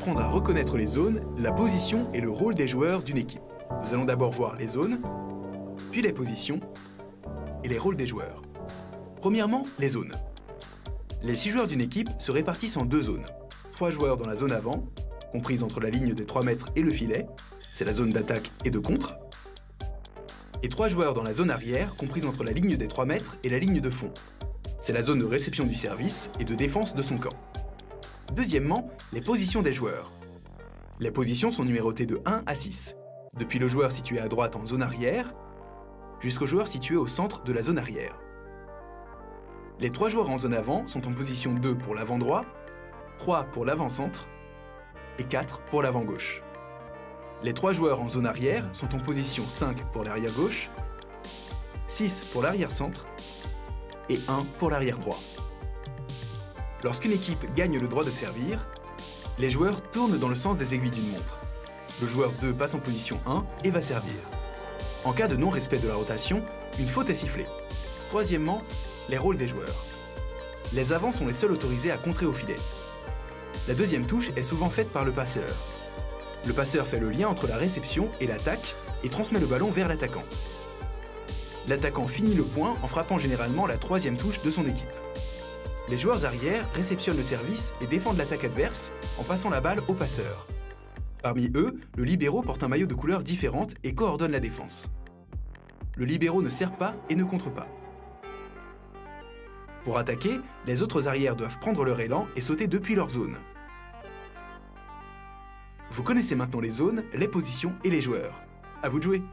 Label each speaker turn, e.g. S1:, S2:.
S1: apprendre à reconnaître les zones, la position et le rôle des joueurs d'une équipe. Nous allons d'abord voir les zones, puis les positions et les rôles des joueurs. Premièrement, les zones. Les 6 joueurs d'une équipe se répartissent en 2 zones. 3 joueurs dans la zone avant, comprise entre la ligne des 3 mètres et le filet, c'est la zone d'attaque et de contre, et 3 joueurs dans la zone arrière, comprise entre la ligne des 3 mètres et la ligne de fond. C'est la zone de réception du service et de défense de son camp. Deuxièmement, les positions des joueurs. Les positions sont numérotées de 1 à 6, depuis le joueur situé à droite en zone arrière, jusqu'au joueur situé au centre de la zone arrière. Les 3 joueurs en zone avant sont en position 2 pour l'avant droit, 3 pour l'avant centre et 4 pour l'avant gauche. Les 3 joueurs en zone arrière sont en position 5 pour l'arrière gauche, 6 pour l'arrière centre et 1 pour l'arrière droit. Lorsqu'une équipe gagne le droit de servir, les joueurs tournent dans le sens des aiguilles d'une montre. Le joueur 2 passe en position 1 et va servir. En cas de non-respect de la rotation, une faute est sifflée. Troisièmement, les rôles des joueurs. Les avants sont les seuls autorisés à contrer au filet. La deuxième touche est souvent faite par le passeur. Le passeur fait le lien entre la réception et l'attaque et transmet le ballon vers l'attaquant. L'attaquant finit le point en frappant généralement la 3e touche de son équipe. Les joueurs arrière réceptionnent le service et défendent l'attaque adverse en passant la balle au passeur. Parmi eux, le libéro porte un maillot de couleurs différentes et coordonne la défense. Le libéro ne sert pas et ne contre pas. Pour attaquer, les autres arrières doivent prendre leur élan et sauter depuis leur zone. Vous connaissez maintenant les zones, les positions et les joueurs. À vous de jouer!